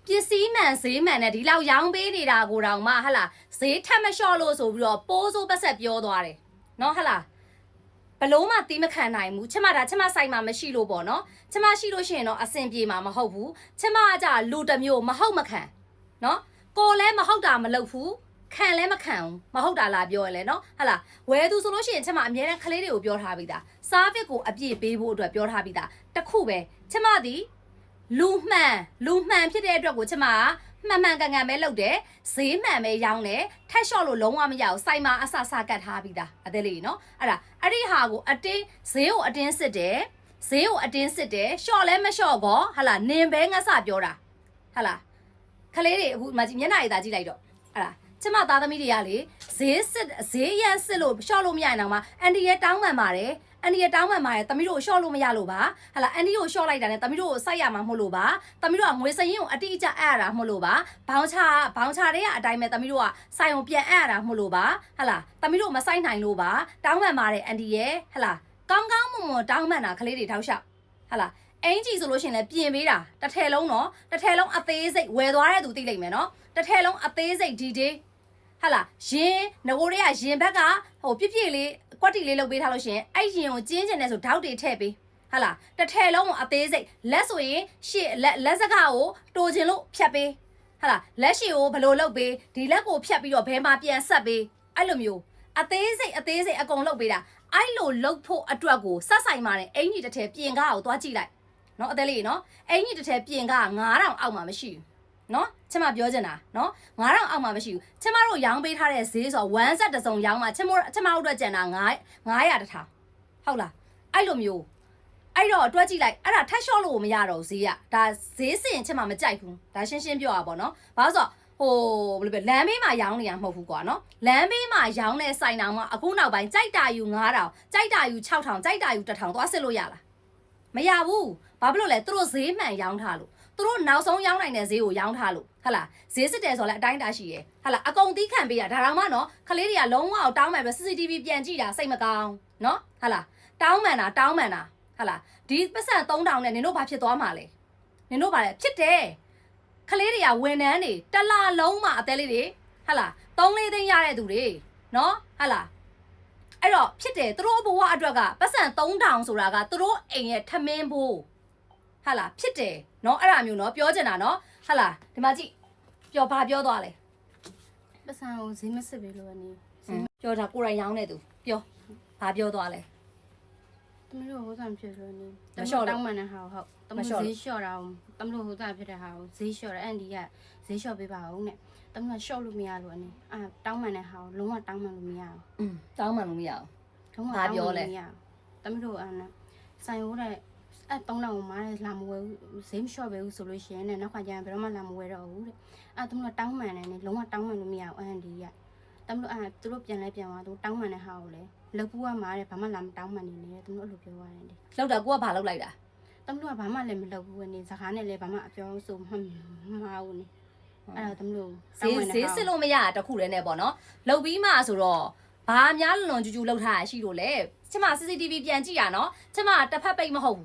ပစ္စည်းမှန်ဈေးမှန်နဲ့ဒီလောက်ရောင်းပေးနေတာကိုတောင်မှဟလာဈေးထက်မလျှော့လို့ဆိုပြီးတော့ပိုးစိုးပတ်ဆက်ပြောသွားတယ်နော်ဟလာဘလို့မှတီးမခံနိုင်ဘူးချမဒါချမဆိုင်မှာမရှိလို့ပေါ့နော်ချမရှိလို့ရှိရင်တော့အဆင်ပြေမှာမဟုတ်ဘူးချမကကြလူတစ်မျိုးမဟုတ်မခံနော်ကိုလည်းမဟုတ်တာမလုပ်ဘူးခံလည်းမခံဘူးမဟုတ်တာလားပြောရလဲနော်ဟလာဝယ်သူဆိုလို့ရှိရင်ချမအများနဲ့ကလေးတွေကိုပြောထားပြီးသားစားပစ်ကိုအပြည့်ပေးဖို့အတွက်ပြောထားပြီးသားတခုပဲချမသည်လူမှန်ဖြစ်တဲ့အတွက်ကိုချမကမှန်ကန်ပဲလုပ်တယ်ဈေးမှန်ပဲရောင်းတယ်ထက်လျှော့လို့လုံးဝမရဘူးစိုက်မှာအဆကတ်ထားပြီးသားအသေးလေးနော်အဲ့ဒီဟာကိုအတင်းဈေးကိုအတင်းစစ်တယ်ဈေးကိုအတင်းစစ်တယ်လျှော့လဲမလျှော့ကောဟလာနင်ပဲငါစပြောတာဟလာခလေးတွေအခုမျက်နှာရည်သာကြည့်လိုက်တော့ကျမသားသမီးတွေကလေဈေးရန်စစ်လို့ရှော့လို့မရရင်တော့မှအန်တီရဲ့တောင်းပန်ပါတယ်အန်တီရဲ့တောင်းပန်ပါတယ်သမီးတို့ရှော့လို့မရလို့ပါဟလာအန်တီကိုရှော့လိုက်တာနဲ့သမီးတို့ကိုစိုက်ရမှာမဟုတ်လို့ပါသမီးတို့ကငွေစရင်ကိုအတိအကျအပ်ရတာမဟုတ်လို့ပါဘောင်းချတွေကအတိုင်းပဲသမီးတို့ကစိုက်အောင်ပြန်အပ်ရတာမဟုတ်လို့ပါဟလာသမီးတို့မစိုက်နိုင်လို့ပါတောင်းပန်ပါတယ်အန်တီရဲ့ဟလာကောင်းမွန်တောင်းပန်တာကလေးတွေထောက်လျှောက်ဟလာအင်ကြီးဆိုလို့ရှိရင်လည်းပြင်ပေးတာတစ်ထည်လုံးနော်တစ်ထည်လုံးအသေးစိတ်ဝယ်သွားတဲ့သူသိလိမ့်မယ်နော်တစ်ထည်လုံးအသေးစိတ်ဒီဒေးဟလာရင်ငကိုတွေကရင်ဘက်ကဟိုပြည့်လေးကွက်တီလေးလုပ်ပေးထားလို့ရှင်အဲ့ရင်ကိုကျင်းကျင်နေဆိုဓာတ်တွေထည့်ပေးဟလာတစ်ထည်လုံးကိုအသေးစိတ်လက်ဆိုရင်ရှေ့လက်စကားကိုတိုးချင်လို့ဖြတ်ပေးဟလာလက်ရှည်ကိုဘလို့လုပ်ပေးဒီလက်ကိုဖြတ်ပြီးတော့ဘဲမှာပြန်ဆက်ပေးအဲ့လိုမျိုးအသေးစိတ်အကုန်လုပ်ပေးတာအဲ့လိုလုပ်ဖို့အတွက်ကိုစက်ဆိုင်မှာနဲ့အင်ကြီးတစ်ထည်ပြင်ကားကိုသွားကြည့်လိုက်နော်အသေးလေးနော်အင်ကြီးတစ်ထည်ပြင်ကား9000အောက်မှာမရှိဘူးနော်ချမပြောချင်တာနော်9000အောက်မှာမရှိဘူးချမတို့ရောင်းပေးထားတဲ့ဈေးဆို1ဆက်တစ်စုံရောင်းမှာချမတို့အတွက်ကျန်တာ900တစ်ထောင်ဟုတ်လားအဲ့လိုမျိုးအဲ့တော့တွက်ကြည့်လိုက်အဲ့ဒါထက်လျှော့လို့မရတော့ဈေးကဒါဈေးစင်ချမမကြိုက်ဘူးဒါရှင်းပြောရပါတော့ဘာလို့ဆိုဟိုဘယ်လိုပဲလမ်းဘေးမှာရောင်းနေရမဟုတ်ဘူးကွာနော်လမ်းဘေးမှာရောင်းတဲ့ဆိုင်တောင်မှအခုနောက်ပိုင်းကြိုက်တာယူ9000ကြိုက်တာယူ6000ကြိုက်တာယူ1000သွားစစ်လို့ရလားမရဘူးဘာဖြစ်လို့လဲသူတို့ဈေးမှန်ရောင်းထားလို့သူတို့နောက်ဆုံးရောင်းနိုင်တဲ့ဈေးကိုရောင်းထားလို့ဟလာဈေးစစ်တယ်ဆိုလဲအတိုင်းတာရှိရယ်ဟလာအကုန်တီးခံပေးရဒါတော့မှနော်ခလေးတွေကလုံးဝတောင်းမှန်ပဲ CCTV ပြန်ကြည့်တာစိတ်မကောင်းနော်ဟလာတောင်းမှန်တာဟလာဒီပတ်စံ3000နဲ့နင်တို့ဘာဖြစ်သွားမှာလဲနင်တို့ဘာလဲဖြစ်တယ်ခလေးတွေကဝန်ထမ်းတွေတလလုံးမှအသေးလေးတွေဟလာ3-4သိန်းရတဲ့သူတွေနော်ဟလာအဲ့တော့ဖြစ်တယ်သူတို့ဘဝအတွက်ကပတ်စံ3000ဆိုတာကသူတို့အိမ်ရဲ့ထမင်းဘိုးဟာလာဖြစ်တယ်နော်အဲ့ဒါမျိုးနော်ပြောချင်တာနော်ဟာလာဒီမှာကြည့်ဘာပြောသွားလဲပတ်စံကိုဈေးမစစ်ပြီလို့အနေပြောတာကိုယ်တိုင်ရောင်းနေသူပြောဘာပြောသွားလဲတမလို့ဟိုစားဖြစ်လို့နေတမတောင်းမှန်တဲ့ဟာဟုတ်တမဈေးလျှော့တာတမလို့ဟိုစားဖြစ်တဲ့ဟာကိုဈေးလျှော့တယ်အန်ဒီကဈေးလျှော့ပေးပါဦးနဲ့တမကလျှော့လို့မရလို့အနေတောင်းမှန်တဲ့ဟာကိုလုံးဝတောင်းမှန်လို့မရဘူးတောင်းမှန်လို့မရဘူးဘာပြောလဲတမတို့ဆိုင်ဟိုတဲ့အဲ့3000မှာလာမဝယ်ဘူးဈေးမလျှော့ပဲဘူးဆိုလို့ရှိရင်လည်းနောက်ခါကျရင်ဘယ်တော့မှလာမဝယ်တော့ဘူးတဲ့အဲ့တမတို့တောင်းမှန်တယ်နဲ့လုံးဝတောင်းမှန်လို့မရဘူးအန်ဒီကတမတို့သူတို့ပြန်လဲပြန်သွားသူတောင်းမှန်တဲ့ဟာကိုလည်းလောက်ပူကမှာတဲ့ဘာမှလာမတောင်းမှန်နေတယ်တမတို့အဲ့လိုပြောရတယ်လောက်တာကိုကဘာလောက်လိုက်တာတမတို့ကဘာမှလည်းမလုပ်ဘူးနေစကားနဲ့လည်းဘာမှအပြောဆိုမှမအားဘူးနေအဲ့ဒါတမတို့ဈေးစစ်လို့မရတခုတည်းနဲ့ပေါ့နော်လောက်ပြီးမှဆိုတော့ဘာများလွန်ကျူးလောက်ထားရရှိလို့လဲကျမ CCTV ပြန်ကြည့်ရနော်ကျမတစ်ဖက်ပိတ်မဟုတ်ဘူ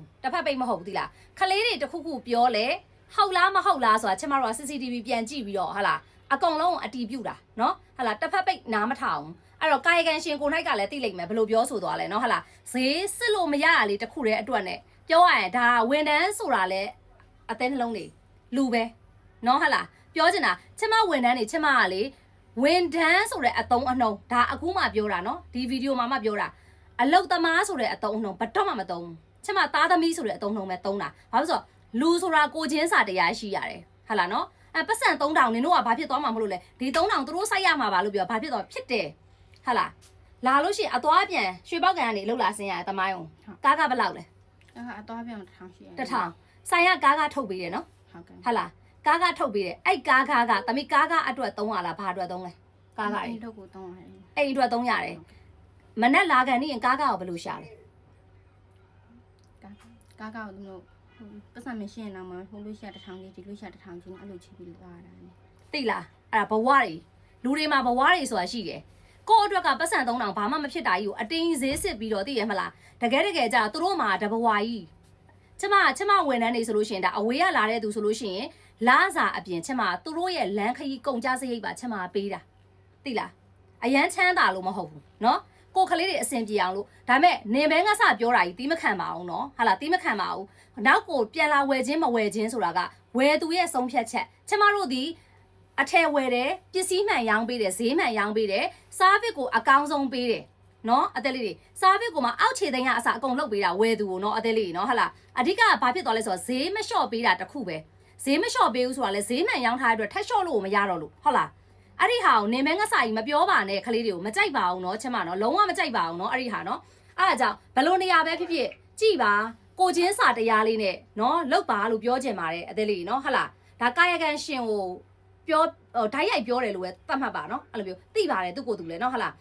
းသိလားခလေးတွေတခုခုပြောလဲဟုတ်လားမဟုတ်လားဆိုတာကျမတို့က CCTV ပြန်ကြည့်ပြီးတော့ဟာလားအကုန်လုံးအတီးပြုတ်တာနော်ဟာလားတစ်ဖက်ပိတ်နားမထောင်အဲ့တော့ကာယကံရှင်ကို၌ကလည်းသိလိမ့်မယ်ဘယ်လိုပြောဆိုသွားလဲနော်ဟာလားဈေးစစ်လို့မရရလေတခုတည်းအတွက်နဲ့ပြောရရင်ဒါဝန်တန်းဆိုတာလဲအသေးနှလုံးတွေလူပဲနော်ဟာလားပြောချင်တာကျမဝန်တန်းတွေကျမကလေဝန်တန်းဆိုတဲ့အတုံးအနှုံဒါအခုမှပြောတာနော်ဒီဗီဒီယိုမှာမှပြောတာအလုတ်သမားဆိုတဲ့အတုံးအနှုံဘတော့မှမသုံးချင်မသားသမီးဆိုတဲ့အတုံးနှုံပဲသုံးတာဘာလို့ဆိုတော့လူဆိုတာကိုချင်းစာတရားရှိရတယ်ဟာလားနော်ပတ်စံ3000နင်တို့ကဘာဖြစ်သွားမှာမလို့လဲဒီ3000သူတို့စိုက်ရမှာပါလို့ပြောဘာဖြစ်သွားဖြစ်တယ်ဟာလားလာလို့ရှိရင်အသွားပြန်ရွှေပေါက်ကန်ကနေလှုပ်လာဆင်းရတယ်တမိုင်းအောင်ကားကဘယ်လောက်လဲအသွားပြန်1000ရှိတယ်1000ဆိုင်ကကားကထုတ်ပေးတယ်နော်ဟုတ်ကဲ့ဟာလားကားကထုတ်ပေးတယ်အဲ့ကားကသမီးကားကအတွက်သုံးရလားဘာအတွက်သုံးလဲကားကအိမ်တော့ကိုသုံးရတယ်အဲ့အတွက်သုံးရတယ်မနဲ့လာကန်နေရင်ကားကိုဘယ်လိုရှာလဲကားကိုသူတို့ပတ်စံမရှင်းတော့မှဟိုလို့ရှာ1000ကြီးဒီလို့ရှာ1000ကြီးအဲ့လိုချိပြီးသွားတာသိလားအဲ့ဒါဘဝတွေလူတွေမှာဘဝတွေဆိုတာရှိတယ်ကိုယ့်အတွက်ကပတ်စံ3000ဘာမှမဖြစ်တာကြီးကိုအတင်းဈေးစစ်ပြီးတော့သိရမလားတကယ်ကြာသူတို့မှာတဘဝကြီးကျမဝန်ထမ်းနေဆိုလို့ရှိရင်ဒါအဝေးကလာတဲ့သူဆိုလို့ရှိရင် လာစာအပြင်ချက်မှာသူတို့ရဲ့လမ်းခရီးကုန်ကြစရိတ်ပါချက်မှာပေးတာသိလားအရန်ချမ်းသာလို့မဟုတ်ဘူးနော်ကိုကလေးတွေအဆင်ပြေအောင်လို့ဒါပေမဲ့နေမဲငါစပြောတာကြီးတီးမခံပါအောင်နော်ဟာလားတီးမခံပါဘူးနောက်ကိုပြန်လာဝယ်ခြင်းမဝယ်ခြင်းဆိုတာကဝယ်သူရဲ့ဆုံးဖြတ်ချက်ချက်မတို့ဒီအထည်ဝယ်တယ်ပစ္စည်းမှန်ရောင်းပေးတယ်ဈေးမှန်ရောင်းပေးတယ်စားဗစ်ကိုအကောင်းဆုံးပေးတယ်နော်အသက်လေးတွေစားဗစ်ကိုမှအောက်ခြေသိန်းကအစအကုန်လုပ်ပေးတာဝယ်သူကိုနော်အသက်လေးတွေနော်ဟာလားအဓိကဘာဖြစ်သွားလဲဆိုတော့ဈေးမလျှော့ပေးတာတခုပဲဈေးမလျှော့ပေးဘူးဆိုတာလဲဈေးမှန်ရောင်းထားတဲ့အတွက်ထက်လျှော့လို့မရတော့လို့ဟုတ်လားအဲ့ဒီဟာကိုနေမဲငါစာကြီးမပြောပါနဲ့ကလေးတွေကိုမကြိုက်ပါဘူးเนาะချက်မနော်လုံးဝမကြိုက်ပါဘူးเนาะအဲ့ဒီဟာเนาะအဲ့ဒါကြောင့်ဘလို့နေရာပဲဖြစ်ဖြစ်ကြည်ပါကိုချင်းစာတရားလေးနဲ့เนาะလောက်ပါလို့ပြောချင်ပါတယ်အသေးလေးเนาะဟုတ်လားဒါကာယကံရှင်ကိုပြောဓာတ်ရိုက်ပြောတယ်လို့ပဲသတ်မှတ်ပါเนาะအဲ့လိုမျိုးသိပါတယ်သူ့ကိုယ်သူလဲเนาะဟုတ်လား